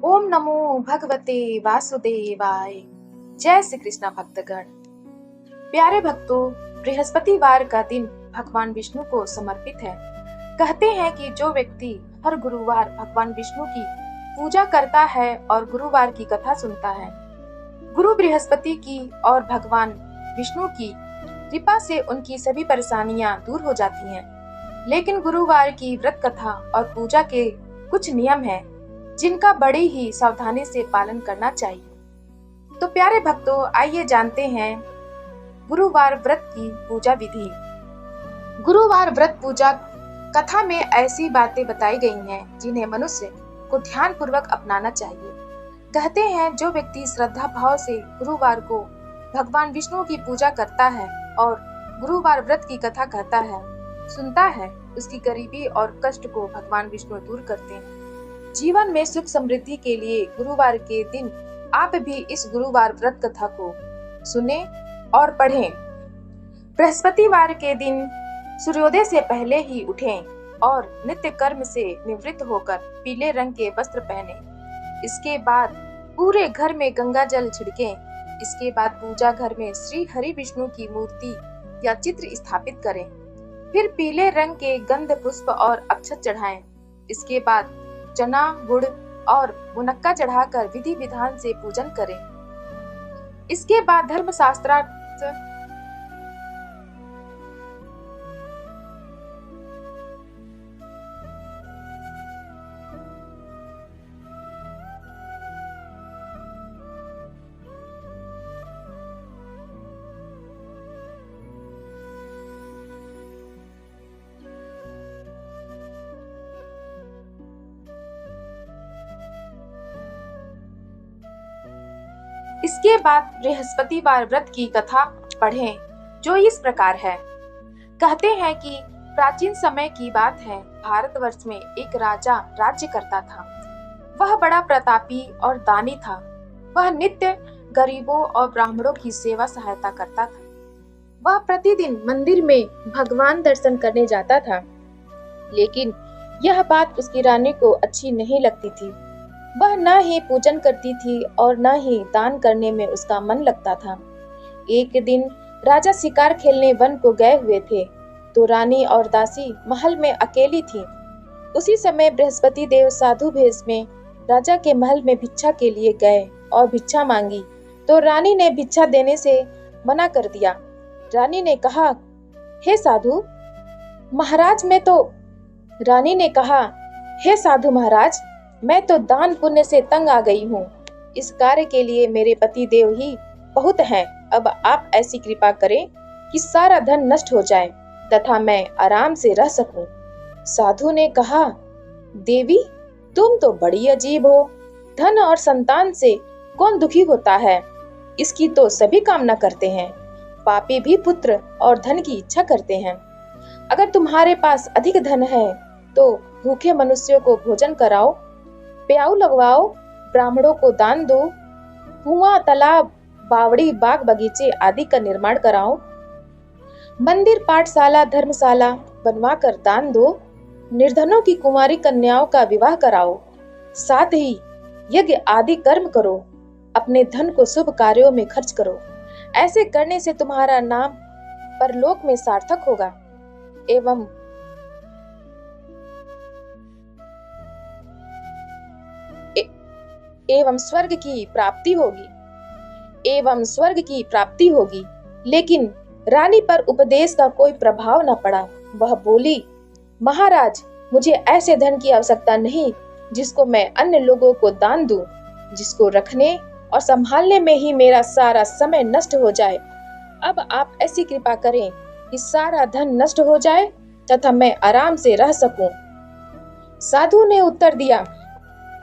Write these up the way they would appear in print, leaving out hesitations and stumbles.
ओम नमो भगवते वासुदेवाय। जय श्री कृष्णा भक्तगण। प्यारे भक्तों, बृहस्पतिवार का दिन भगवान विष्णु को समर्पित है। कहते हैं कि जो व्यक्ति हर गुरुवार भगवान विष्णु की पूजा करता है और गुरुवार की कथा सुनता है, गुरु बृहस्पति की और भगवान विष्णु की कृपा से उनकी सभी परेशानियां दूर हो जाती हैं। लेकिन गुरुवार की व्रत कथा और पूजा के कुछ नियम हैं जिनका बड़ी ही सावधानी से पालन करना चाहिए। तो प्यारे भक्तों, आइए जानते हैं गुरुवार व्रत की पूजा विधि। गुरुवार व्रत पूजा कथा में ऐसी बातें बताई गई हैं जिन्हें मनुष्य को ध्यान पूर्वक अपनाना चाहिए। कहते हैं जो व्यक्ति श्रद्धा भाव से गुरुवार को भगवान विष्णु की पूजा करता है और गुरुवार व्रत की कथा कहता है, सुनता है, उसकी गरीबी और कष्ट को भगवान विष्णु दूर करते हैं। जीवन में सुख समृद्धि के लिए गुरुवार के दिन आप भी इस गुरुवार व्रत कथा को सुने और पढ़ें। बृहस्पतिवार के दिन सूर्योदय से पहले ही उठें और नित्य कर्म से निवृत्त होकर पीले रंग के वस्त्र पहने। इसके बाद पूरे घर में गंगा जल छिड़कें। इसके बाद पूजा घर में श्री हरि विष्णु की मूर्ति या चित्र स्थापित करें। फिर पीले रंग के गंध पुष्प और अक्षत चढ़ाएं। इसके बाद चना, गुड़ और मुनक्का चढ़ाकर विधि विधान से पूजन करें। इसके बाद धर्मशास्त्रार्थ इसके बाद बृहस्पतिवार व्रत की कथा पढ़ें, जो इस प्रकार है। कहते हैं कि प्राचीन समय की बात है, भारतवर्ष में एक राजा राज्य करता था। वह बड़ा प्रतापी और दानी था। वह नित्य गरीबों और ब्राह्मणों की सेवा सहायता करता था। वह प्रतिदिन मंदिर में भगवान दर्शन करने जाता था, लेकिन यह बात उसकी रानी को अच्छी नहीं लगती थी। वह न ही पूजन करती थी और न ही दान करने में उसका मन लगता था। एक दिन राजा शिकार खेलने वन को गए हुए थे, तो रानी और दासी महल में अकेली थी। उसी समय बृहस्पति देव साधु भेष में राजा के महल में भिक्षा के लिए गए और भिक्षा मांगी, तो रानी ने भिक्षा देने से मना कर दिया। रानी ने कहा, हे साधु महाराज, मैं तो दान पुण्य से तंग आ गई हूँ। इस कार्य के लिए मेरे पति देव ही बहुत हैं। अब आप ऐसी कृपा करें कि सारा धन नष्ट हो जाए तथा मैं आराम से रह सकूं। साधु ने कहा, देवी, तुम तो बड़ी अजीब हो। धन और संतान से कौन दुखी होता है? इसकी तो सभी कामना करते हैं। पापी भी पुत्र और धन की इच्छा करते हैं। अगर तुम्हारे पास अधिक धन है तो भूखे मनुष्यों को भोजन कराओ, प्याऊ लगवाओ, ब्राह्मणों को दान दो, कुआं, तालाब, बावड़ी, बाग बगीचे आदि का निर्माण कराओ, मंदिर, पाठशाला, धर्मशाला बनवा कर दान दो, निर्धनों की कुमारी कन्याओं का विवाह कराओ, साथ ही यज्ञ आदि कर्म करो, अपने धन को शुभ कार्यों में खर्च करो। ऐसे करने से तुम्हारा नाम परलोक में सार्थक होगा एवं स्वर्ग की प्राप्ति होगी। लेकिन रानी पर उपदेश का कोई प्रभाव न पड़ा। वह बोली, महाराज, मुझे ऐसे धन की आवश्यकता नहीं जिसको मैं अन्य लोगों को दान दूं, जिसको रखने और संभालने में ही मेरा सारा समय नष्ट हो जाए। अब आप ऐसी कृपा करें कि सारा धन नष्ट हो जाए तथा मैं आराम से रह सकूं। साधु ने उत्तर दिया,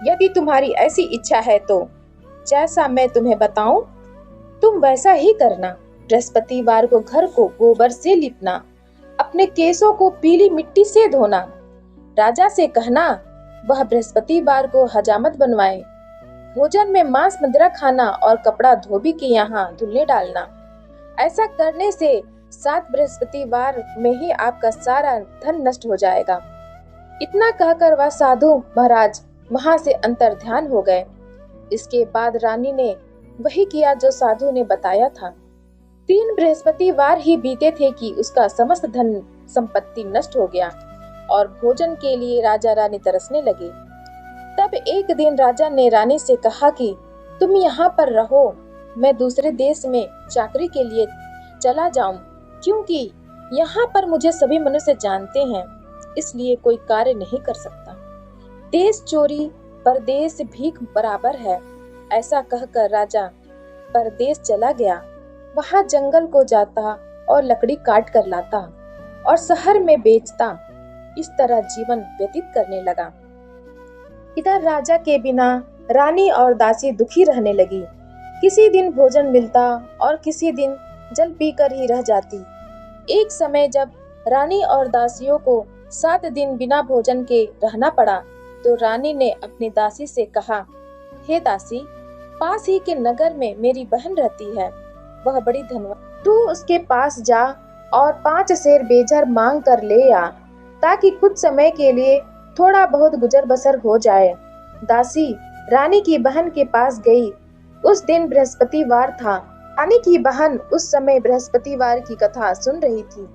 यदि तुम्हारी ऐसी इच्छा है तो जैसा मैं तुम्हें बताऊं तुम वैसा ही करना। बृहस्पतिवार को घर को गोबर से लिपना, अपने केसों को पीली मिट्टी से धोना। राजा से कहना वह बृहस्पतिवार को हजामत बनवाए। भोजन में मांस मदिरा खाना और कपड़ा धोबी के यहाँ धुलने डालना। ऐसा करने से 7 बृहस्पतिवार में ही आपका सारा धन नष्ट हो जाएगा। इतना कहकर वह साधु महाराज वहां से अंतर्ध्यान हो गए। इसके बाद रानी ने वही किया जो साधु ने बताया था। 3 बृहस्पतिवार ही बीते थे कि उसका समस्त धन संपत्ति नष्ट हो गया और भोजन के लिए राजा रानी तरसने लगे। तब एक दिन राजा ने रानी से कहा कि तुम यहाँ पर रहो, मैं दूसरे देश में चाकरी के लिए चला जाऊं, क्योंकि यहाँ पर मुझे सभी मनुष्य जानते हैं, इसलिए कोई कार्य नहीं कर सकता। देश चोरी परदेश भीख बराबर है। ऐसा कहकर राजा परदेश चला गया। वहां जंगल को जाता और लकड़ी काट कर लाता और शहर में बेचता। इस तरह जीवन व्यतीत करने लगा। इधर राजा के बिना रानी और दासी दुखी रहने लगी। किसी दिन भोजन मिलता और किसी दिन जल पीकर ही रह जाती। एक समय जब रानी और दासियों को 7 दिन बिना भोजन के रहना पड़ा, तो रानी ने अपनी दासी से कहा, हे दासी, पास ही के नगर में मेरी बहन रहती है, वह बड़ी धनवान। तू उसके पास जा और 5 सेर बेजर मांग कर ले आ, ताकि कुछ समय के लिए थोड़ा बहुत गुजर बसर हो जाए। दासी रानी की बहन के पास गई। उस दिन बृहस्पतिवार था। रानी की बहन उस समय बृहस्पतिवार की कथा सुन रही थी।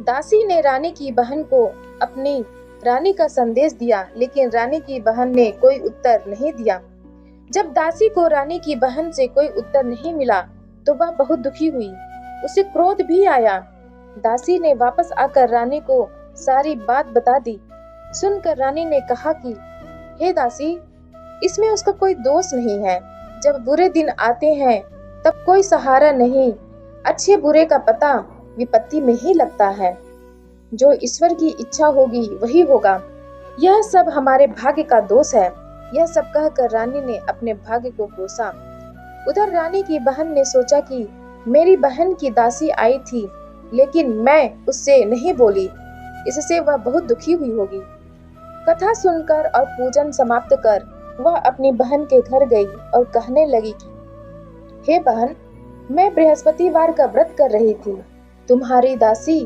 दासी ने रानी की बहन को अपनी रानी का संदेश दिया, लेकिन रानी की बहन ने कोई उत्तर नहीं दिया। जब दासी को रानी की बहन से कोई उत्तर नहीं मिला, तो वह बहुत दुखी हुई। उसे क्रोध भी आया। दासी ने वापस आकर रानी को सारी बात बता दी। सुनकर रानी ने कहा कि हे दासी, इसमें उसका कोई दोष नहीं है। जब बुरे दिन आते हैं तब कोई सहारा नहीं। अच्छे बुरे का पता विपत्ति में ही लगता है। जो ईश्वर की इच्छा होगी वही होगा। यह सब हमारे भाग्य का दोष है। यह सब कहकर रानी ने अपने भाग्य को कोसा। उधर रानी की बहन ने सोचा कि मेरी बहन की दासी आई थी, लेकिन मैं उससे नहीं बोली, इससे वह बहुत दुखी हुई होगी। कथा सुनकर और पूजन समाप्त कर वह अपनी बहन के घर गई और कहने लगी कि हे बहन, मैं बृहस्पतिवार का व्रत कर रही थी। तुम्हारी दासी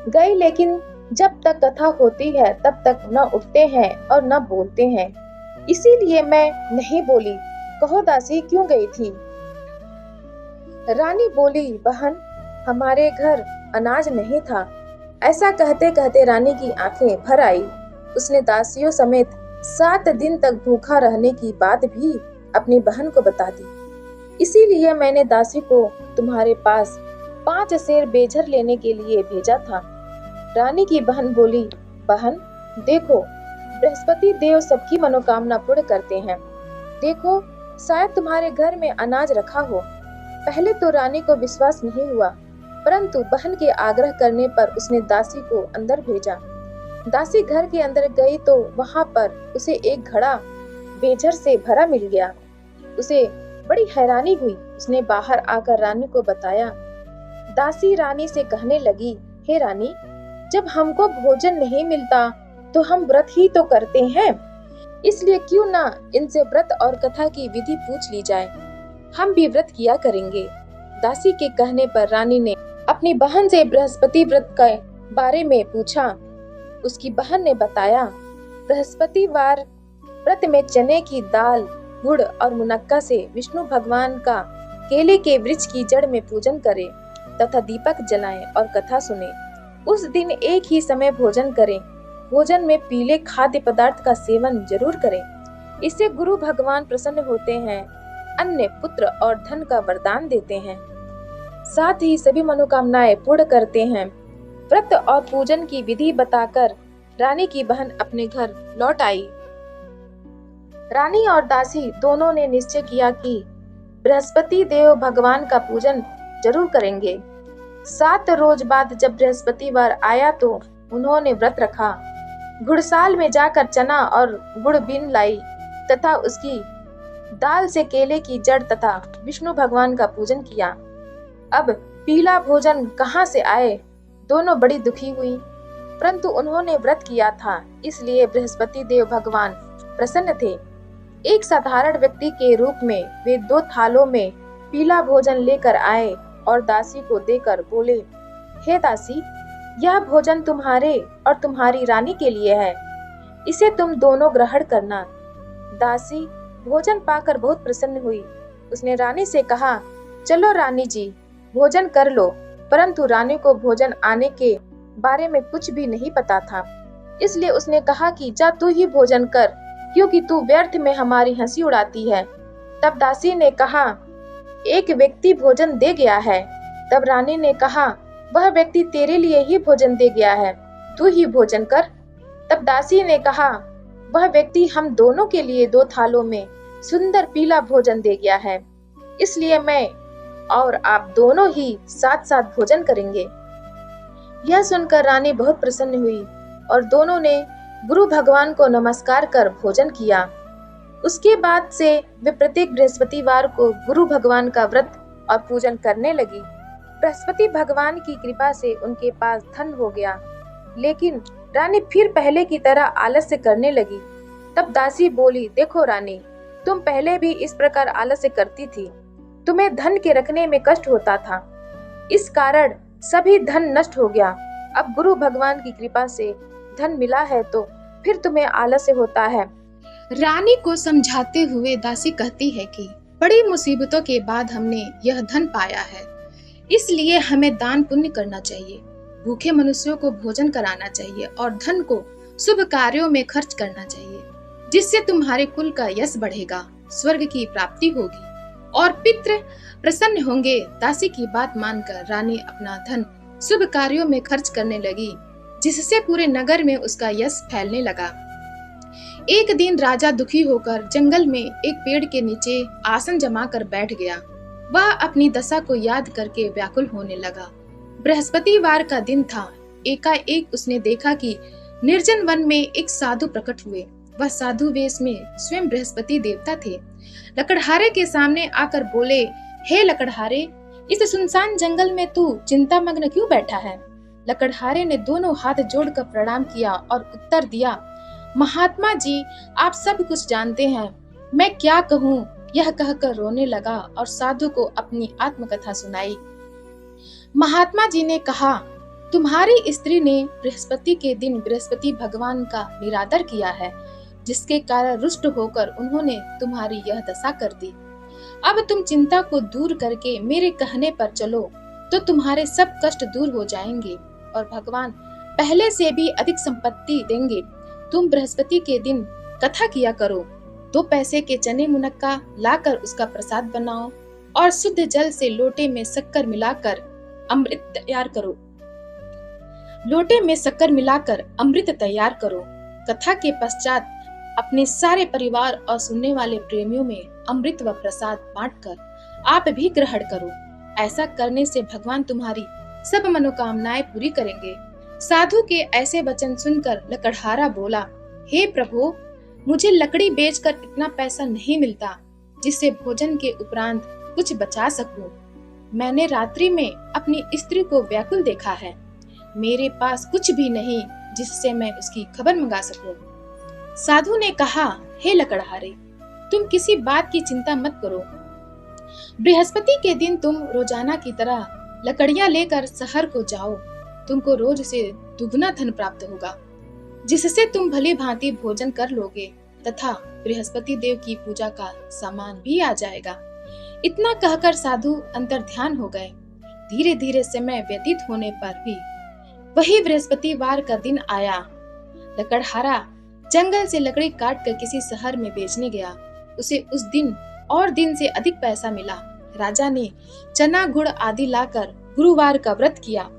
गई, लेकिन जब तक कथा होती है तब तक न उठते हैं और न बोलते हैं, इसीलिए मैं नहीं बोली। कहो दासी, क्यों गई थी? रानी बोली, बहन, हमारे घर अनाज नहीं था। ऐसा कहते कहते रानी की आंखें भर आई। उसने दासियों समेत 7 दिन तक भूखा रहने की बात भी अपनी बहन को बता दी। इसीलिए मैंने दासी को तुम्हारे पास 5 सेर बेझर लेने के लिए भेजा था। रानी की बहन बोली, बहन देखो, बृहस्पति देव सबकी मनोकामना पूर्ण करते हैं। देखो, शायद तुम्हारे घर में अनाज रखा हो। पहले तो रानी को विश्वास नहीं हुआ, परंतु बहन के आग्रह करने पर उसने दासी को अंदर भेजा। दासी घर के अंदर गई तो वहां पर उसे एक घड़ा बेझर से भरा मिल गया। उसे बड़ी हैरानी हुई। उसने बाहर आकर रानी को बताया। दासी रानी से कहने लगी, हे रानी, जब हमको भोजन नहीं मिलता तो हम व्रत ही तो करते हैं, इसलिए क्यों ना इनसे व्रत और कथा की विधि पूछ ली जाए। हम भी व्रत किया करेंगे। दासी के कहने पर रानी ने अपनी बहन से बृहस्पति व्रत के बारे में पूछा। उसकी बहन ने बताया, बृहस्पतिवार व्रत में चने की दाल, गुड़ और मुनक्का से विष्णु भगवान का केले के वृक्ष की जड़ में पूजन करें तथा दीपक जलाएं और कथा सुने। उस दिन एक ही समय भोजन करें। भोजन में पीले खाद्य पदार्थ का सेवन जरूर करें। इससे गुरु भगवान प्रसन्न होते हैं, अन्य, पुत्र और धन का वरदान देते हैं, साथ ही सभी मनोकामनाएं पूर्ण करते हैं। व्रत और पूजन की विधि बताकर रानी की बहन अपने घर लौट आई। रानी और दासी दोनों ने निश्चय किया कि बृहस्पति देव भगवान का पूजन जरूर करेंगे। 7 रोज बाद जब बृहस्पतिवार आया तो उन्होंने व्रत रखा। घुड़साल में जाकर चना और गुड़ बीन लाई तथा उसकी दाल से केले की जड़ तथा विष्णु भगवान का पूजन किया। अब पीला भोजन कहाँ से आए? दोनों बड़ी दुखी हुई, परंतु उन्होंने व्रत किया था, इसलिए बृहस्पति देव भगवान प्रसन्न थे। एक साधारण व्यक्ति के रूप में वे 2 थालों में पीला भोजन लेकर आए और दासी को देकर बोले, हे दासी, यह भोजन तुम्हारे और तुम्हारी रानी के लिए है। इसे तुम दोनों ग्रहण करना। दासी भोजन पाकर बहुत प्रसन्न हुई। उसने रानी से कहा, चलो रानी जी, भोजन कर लो। परंतु रानी को भोजन आने के बारे में कुछ भी नहीं पता था, इसलिए उसने कहा कि जा तू ही भोजन कर, क्योंकि तू व्यर्थ में हमारी हंसी उड़ाती है। तब दासी ने कहा, एक व्यक्ति भोजन दे गया है। तब रानी ने कहा, वह व्यक्ति तेरे लिए ही भोजन दे गया है, तू ही भोजन कर। तब दासी ने कहा, वह व्यक्ति हम दोनों के लिए 2 थालों में सुंदर पीला भोजन दे गया है, इसलिए मैं और आप दोनों ही साथ साथ भोजन करेंगे। यह सुनकर रानी बहुत प्रसन्न हुई और दोनों ने गुरु भगवान को नमस्कार कर भोजन किया। उसके बाद से वे प्रत्येक बृहस्पतिवार को गुरु भगवान का व्रत और पूजन करने लगी। बृहस्पति भगवान की कृपा से उनके पास धन हो गया, लेकिन रानी फिर पहले की तरह आलस्य करने लगी। तब दासी बोली, देखो रानी, तुम पहले भी इस प्रकार आलस्य करती थी, तुम्हें धन के रखने में कष्ट होता था, इस कारण सभी धन नष्ट हो गया। अब गुरु भगवान की कृपा से धन मिला है तो फिर तुम्हें आलस्य होता है। रानी को समझाते हुए दासी कहती है कि बड़ी मुसीबतों के बाद हमने यह धन पाया है, इसलिए हमें दान पुण्य करना चाहिए, भूखे मनुष्यों को भोजन कराना चाहिए और धन को शुभ कार्यों में खर्च करना चाहिए, जिससे तुम्हारे कुल का यश बढ़ेगा, स्वर्ग की प्राप्ति होगी और पितृ प्रसन्न होंगे। दासी की बात मानकर रानी अपना धन शुभ कार्यों में खर्च करने लगी, जिससे पूरे नगर में उसका यश फैलने लगा। एक दिन राजा दुखी होकर जंगल में एक पेड़ के नीचे आसन जमाकर बैठ गया। वह अपनी दशा को याद करके व्याकुल होने लगा। बृहस्पतिवार का दिन था। एकाएक उसने देखा कि निर्जन वन में एक साधु प्रकट हुए। वह साधु वेश में स्वयं बृहस्पति देवता थे। लकड़हारे के सामने आकर बोले, हे लकड़हारे, इस सुनसान जंगल में तू चिंतामग्न क्यों बैठा है? लकड़हारे ने दोनों हाथ जोड़कर प्रणाम किया और उत्तर दिया, महात्मा जी, आप सब कुछ जानते हैं, मैं क्या कहूँ? यह कहकर रोने लगा और साधु को अपनी आत्मकथा सुनाई। महात्मा जी ने कहा, तुम्हारी स्त्री ने बृहस्पति के दिन बृहस्पति भगवान का निरादर किया है, जिसके कारण रुष्ट होकर उन्होंने तुम्हारी यह दशा कर दी। अब तुम चिंता को दूर करके मेरे कहने पर चलो तो तुम्हारे सब कष्ट दूर हो जाएंगे और भगवान पहले से भी अधिक संपत्ति देंगे। तुम बृहस्पति के दिन कथा किया करो, 2 पैसे के चने मुनक्का लाकर उसका प्रसाद बनाओ और शुद्ध जल से लोटे में शक्कर मिलाकर अमृत तैयार करो। लोटे में शक्कर मिलाकर अमृत तैयार करो। कथा के पश्चात अपने सारे परिवार और सुनने वाले प्रेमियों में अमृत व प्रसाद बांटकर आप भी ग्रहण करो। ऐसा करने से भगवान तुम्हारी सब मनोकामनाएं पूरी करेंगे। साधु के ऐसे वचन सुनकर लकड़हारा बोला, हे प्रभु, मुझे लकड़ी बेचकर इतना पैसा नहीं मिलता जिससे भोजन के उपरांत कुछ बचा सकूं। मैंने रात्रि में अपनी स्त्री को व्याकुल देखा है। मेरे पास कुछ भी नहीं जिससे मैं उसकी खबर मंगा सकूं। साधु ने कहा, हे लकड़हारे, तुम किसी बात की चिंता मत करो। बृहस्पति के दिन तुम रोजाना की तरह लकड़ियां लेकर शहर को जाओ। तुमको रोज से दुगना धन प्राप्त होगा, जिससे तुम भली भांति भोजन कर लोगे तथा बृहस्पति देव की पूजा का सामान भी आ जाएगा। इतना कहकर साधु अंतर ध्यान हो गए। धीरे धीरे समय व्यतीत होने पर भी वही बृहस्पतिवार का दिन आया। लकड़हारा जंगल से लकड़ी काट कर किसी शहर में बेचने गया। उसे उस दिन और दिन से अधिक पैसा मिला। राजा ने चना गुड़ आदि लाकर गुरुवार का व्रत किया।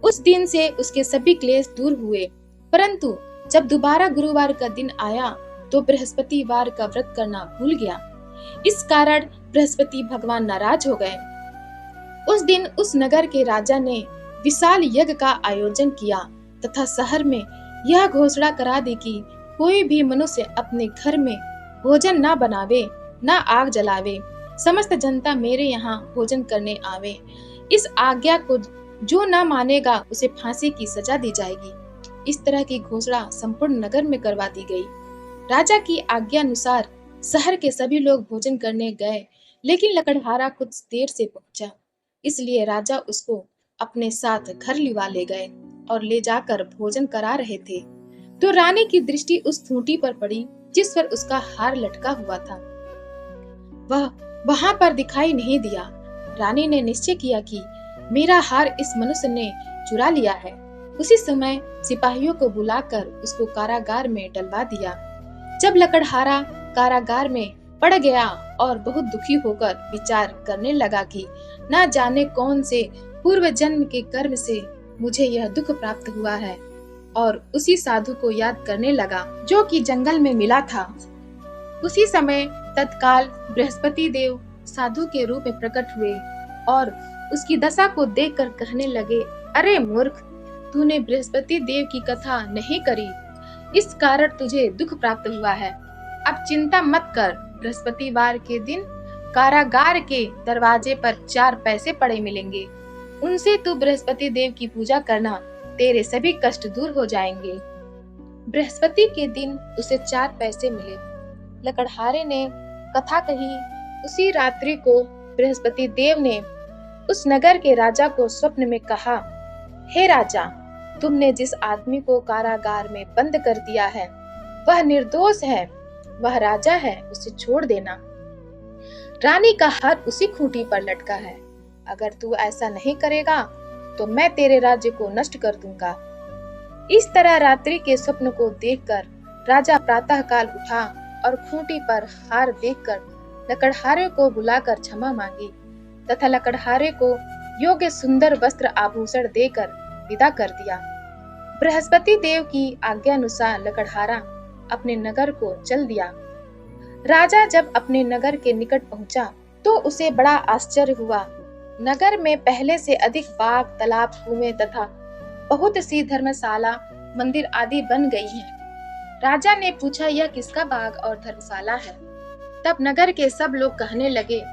उस दिन से उसके सभी क्लेश दूर हुए। परंतु जब दोबारा गुरुवार का दिन आया तो बृहस्पतिवार का व्रत करना भूल गया। इस कारण बृहस्पति भगवान नाराज हो गए। उस दिन उस नगर के राजा ने विशाल यज्ञ का आयोजन किया तथा शहर में यह घोषणा करा दी कि कोई भी मनुष्य अपने घर में भोजन न बनावे, न आग जलावे। समस्त जनता मेरे यहाँ भोजन करने आवे। इस आज्ञा को जो न मानेगा उसे फांसी की सजा दी जाएगी। इस तरह की घोषणा संपूर्ण नगर में करवा दी गई। राजा की आज्ञा अनुसार शहर के सभी लोग भोजन करने गए, लेकिन लकड़हारा कुछ देर से पहुंचा, इसलिए राजा उसको अपने साथ घर लिवा ले गए और ले जाकर भोजन करा रहे थे तो रानी की दृष्टि उस खूंटी पर पड़ी जिस पर उसका हार लटका हुआ था, वह वहां पर दिखाई नहीं दिया। रानी ने निश्चय किया कि मेरा हार इस मनुष्य ने चुरा लिया है। उसी समय सिपाहियों को बुलाकर उसको कारागार में डलवा दिया। जब लकड़हारा कारागार में पड़ गया और बहुत दुखी होकर विचार करने लगा कि न जाने कौन से पूर्व जन्म के कर्म से मुझे यह दुख प्राप्त हुआ है, और उसी साधु को याद करने लगा जो कि जंगल में मिला था। उसी समय तत्काल बृहस्पति देव साधु के रूप में प्रकट हुए और उसकी दशा को देखकर कहने लगे, अरे मूर्ख, तूने बृहस्पति देव की कथा नहीं करी, इस कारण तुझे दुख प्राप्त हुआ है। अब चिंता मत कर, बृहस्पतिवार के दिन कारागार के दरवाजे पर 4 पैसे पड़े मिलेंगे। उनसे तू बृहस्पति देव की पूजा करना, तेरे सभी कष्ट दूर हो जाएंगे। बृहस्पति के दिन उसे 4 पैसे मिले। लकड़हारे ने कथा कही। उसी रात्रि को बृहस्पति देव ने उस नगर के राजा को स्वप्न में कहा, हे राजा, तुमने जिस आदमी को कारागार में बंद कर दिया है वह निर्दोष है, वह राजा है, उसे छोड़ देना। रानी का हार उसी खूंटी पर लटका है। अगर तू ऐसा नहीं करेगा तो मैं तेरे राज्य को नष्ट कर दूंगा। इस तरह रात्रि के स्वप्न को देखकर राजा प्रातः काल उठा और खूंटी पर हार देखकर लकड़हारे को बुलाकर क्षमा मांगी तथा लकड़हारे को योग्य सुंदर वस्त्र आभूषण देकर विदा कर दिया। बृहस्पति देव की आज्ञानुसार लकड़हारा अपने नगर को चल दिया। राजा जब अपने नगर के निकट पहुंचा तो उसे बड़ा आश्चर्य हुआ। नगर में पहले से अधिक बाग, तालाब, कुएं तथा बहुत सी धर्मशाला, मंदिर आदि बन गई हैं। राजा ने पूछा, यह किसका बाग और धर्मशाला है? तब नगर के सब लोग कहने लगे,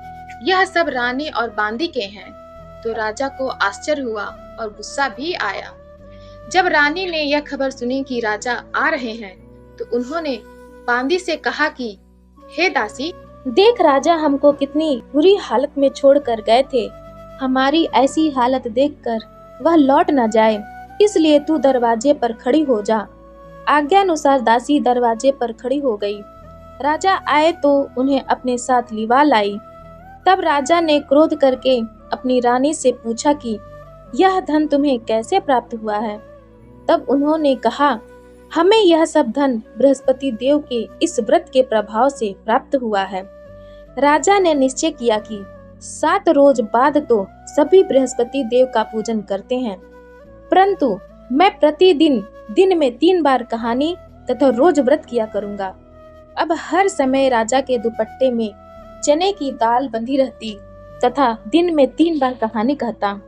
यह सब रानी और बांदी के हैं। तो राजा को आश्चर्य हुआ और गुस्सा भी आया। जब रानी ने यह खबर सुनी कि राजा आ रहे हैं तो उन्होंने बांदी से कहा कि हे दासी, देख राजा हमको कितनी बुरी हालत में छोड़कर गए थे। हमारी ऐसी हालत देखकर वह लौट न जाए, इसलिए तू दरवाजे पर खड़ी हो जा। आज्ञानुसार दासी दरवाजे पर खड़ी हो गई। राजा आए तो उन्हें अपने साथ लिवा लाई। तब राजा ने क्रोध करके अपनी रानी से पूछा कि यह धन तुम्हें कैसे प्राप्त हुआ है? तब उन्होंने कहा, हमें यह सब धन बृहस्पति देव के इस व्रत के प्रभाव से प्राप्त हुआ है। राजा ने निश्चय किया कि 7 रोज बाद तो सभी बृहस्पति देव का पूजन करते हैं, परंतु मैं प्रतिदिन दिन में 3 बार कहानी तथा रोज व्रत किया करूंगा। अब हर समय राजा के दुपट्टे में चने की दाल बंधी रहती तथा दिन में 3 बार कहानी कहता।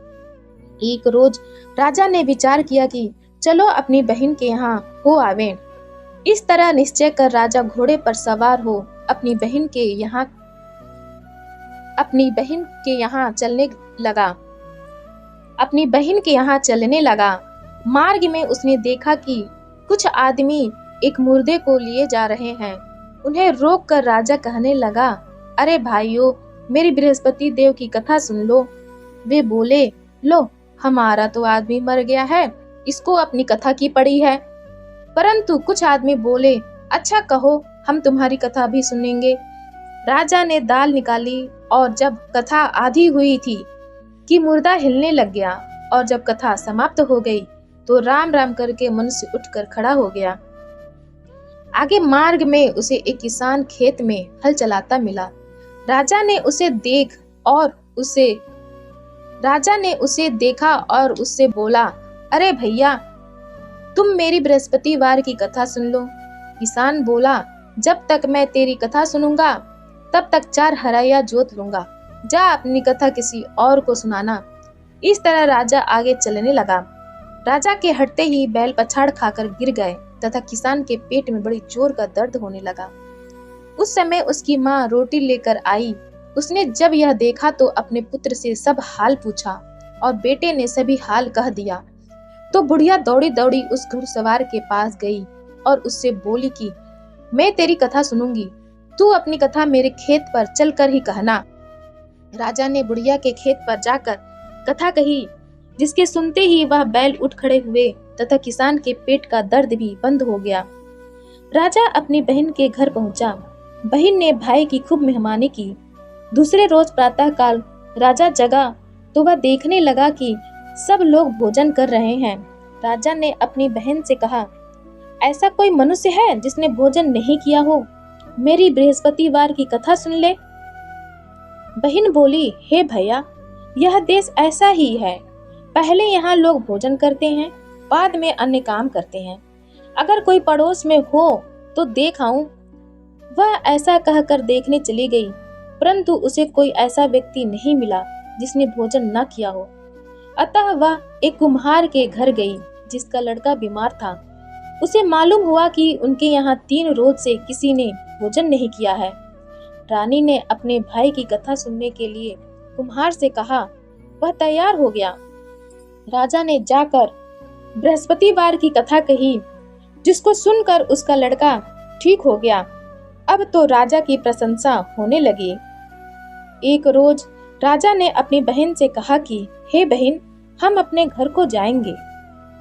एक रोज राजा ने विचार किया कि चलो अपनी बहन के यहाँ हो आवें। इस तरह निश्चय कर राजा घोड़े पर सवार हो अपनी बहन के यहाँ चलने लगा। मार्ग में उसने देखा कि कुछ आदमी एक मुर्दे को लिए जा रहे हैं। उन्हें रोक कर राजा कहने लगा, अरे भाइयों, मेरी बृहस्पति देव की कथा सुन लो। वे बोले, लो, हमारा तो आदमी मर गया है, इसको अपनी कथा की पड़ी है। परंतु कुछ आदमी बोले, अच्छा कहो, हम तुम्हारी कथा भी सुनेंगे। राजा ने दाल निकाली और जब कथा आधी हुई थी कि मुर्दा हिलने लग गया, और जब कथा समाप्त हो गई तो राम राम करके मनुष्य उठकर खड़ा हो गया। आगे मार्ग में उसे एक किसान खेत में हल चलाता मिला। राजा ने उसे देखा और उससे बोला, अरे भैया, तुम मेरी बृहस्पतिवार की कथा सुन लो। किसान बोला, जब तक मैं तेरी कथा सुनूंगा तब तक 4 हराया जोत लूंगा। जा अपनी कथा किसी और को सुनाना। इस तरह राजा आगे चलने लगा। राजा के हटते ही बैल पछाड़ खाकर गिर गए तथा किसान के पेट में बड़ी जोर का दर्द होने लगा। उस समय उसकी माँ रोटी लेकर आई। उसने जब यह देखा तो अपने पुत्र से सब हाल पूछा और बेटे ने सभी हाल कह दिया। तो बुढ़िया दौड़ी दौड़ी उस घुड़सवार के पास गई और उससे बोली कि मैं तेरी कथा सुनूंगी, तू अपनी कथा मेरे खेत पर चलकर ही कहना। राजा ने बुढ़िया के खेत पर जाकर कथा कही, जिसके सुनते ही वह बैल उठ खड़े हुए तथा किसान के पेट का दर्द भी बंद हो गया। राजा अपनी बहन के घर पहुंचा। बहन ने भाई की खूब मेहमानी की। दूसरे रोज प्रातः काल राजा जगा तो वह देखने लगा कि सब लोग भोजन कर रहे हैं। राजा ने अपनी बहन से कहा, ऐसा कोई मनुष्य है जिसने भोजन नहीं किया हो? मेरी बृहस्पतिवार की कथा सुन ले। बहन बोली, हे भैया, यह देश ऐसा ही है। पहले यहाँ लोग भोजन करते हैं, बाद में अन्य काम करते हैं। अगर कोई पड़ोस में हो तो देख आऊं। वह ऐसा कहकर देखने चली गई, परंतु उसे कोई ऐसा व्यक्ति नहीं मिला जिसने भोजन न किया हो। अतः वह एक कुम्हार के घर गई जिसका लड़का बीमार था। उसे मालूम हुआ कि उनके यहाँ 3 रोज से किसी ने भोजन नहीं किया है। रानी ने अपने भाई की कथा सुनने के लिए कुम्हार से कहा। वह तैयार हो गया। राजा ने जाकर बृहस्पतिवार की कथा कही, जिसको सुनकर उसका लड़का ठीक हो गया। अब तो राजा की प्रशंसा होने लगी। एक रोज राजा ने अपनी बहन से कहा कि हे बहन, हम अपने घर को जाएंगे,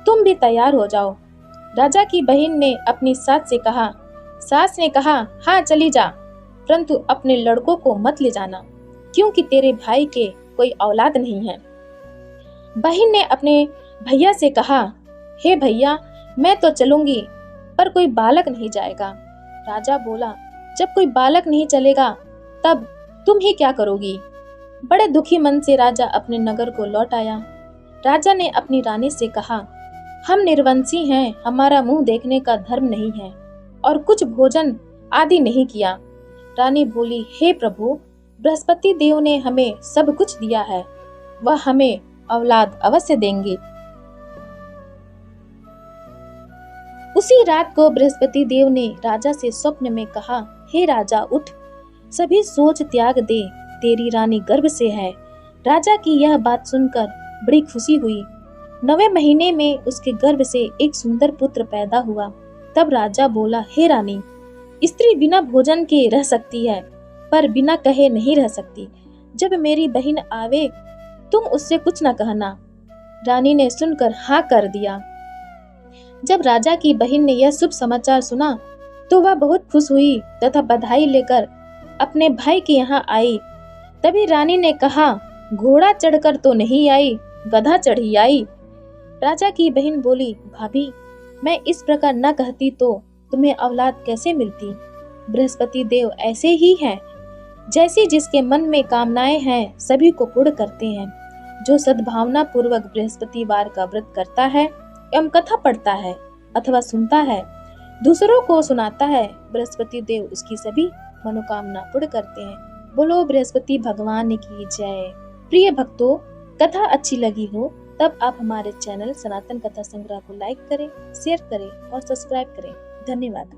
तुम भी तैयार हो जाओ। राजा की बहन ने अपनी सास से कहा। सास ने कहा, हाँ चली जा, परंतु अपने लड़कों को मत ले जाना, क्योंकि तेरे भाई के कोई औलाद नहीं है। बहन ने अपने भैया से कहा, हे भैया, मैं तो चलूंगी, पर कोई बालक नहीं जाएगा। राजा बोला, जब कोई बालक नहीं चलेगा तब तुम ही क्या करोगी? बड़े दुखी मन से राजा अपने नगर को लौट आया। राजा ने अपनी रानी से कहा, हम निर्वंशी हैं, हमारा मुंह देखने का धर्म नहीं है और कुछ भोजन आदि नहीं किया। रानी बोली, हे प्रभु, बृहस्पति देव ने हमें सब कुछ दिया है, वह हमें औलाद अवश्य देंगे। उसी रात को बृहस्पति देव ने राजा से स्वप्न में कहा, हे राजा, उठ, सभी सोच त्याग दे, तेरी रानी गर्भ से है। राजा की यह बात सुनकर बड़ी खुशी हुई। 9वें महीने में उसके गर्भ से एक सुंदर पुत्र पैदा हुआ। तब राजा बोला, हे रानी, स्त्री बिना भोजन के रह सकती है, पर बिना कहे नहीं रह सकती। जब मेरी बहन आवे तुम उससे कुछ न कहना। रानी ने सुनकर हाँ कर दिया। जब राजा की बहन ने यह शुभ समाचार सुना तो वह बहुत खुश हुई तथा बधाई लेकर अपने भाई के यहाँ आई। तभी रानी ने कहा, घोड़ा चढ़कर तो नहीं आई, गधा चढ़ी आई। राजा की बहन बोली, भाभी, मैं इस प्रकार न कहती तो तुम्हें औलाद कैसे मिलती? बृहस्पति देव ऐसे ही हैं, जैसी जिसके मन में कामनाएं हैं सभी को पूर्ण करते हैं। जो सद्भावना पूर्वक बृहस्पतिवार का व्रत करता है एवं कथा पढ़ता है अथवा सुनता है, दूसरों को सुनाता है, बृहस्पति देव उसकी सभी मनोकामना पूर्ण करते हैं। बोलो बृहस्पति भगवान की जय। प्रिय भक्तों, कथा अच्छी लगी हो तब आप हमारे चैनल सनातन कथा संग्रह को लाइक करें, शेयर करें और सब्सक्राइब करें। धन्यवाद।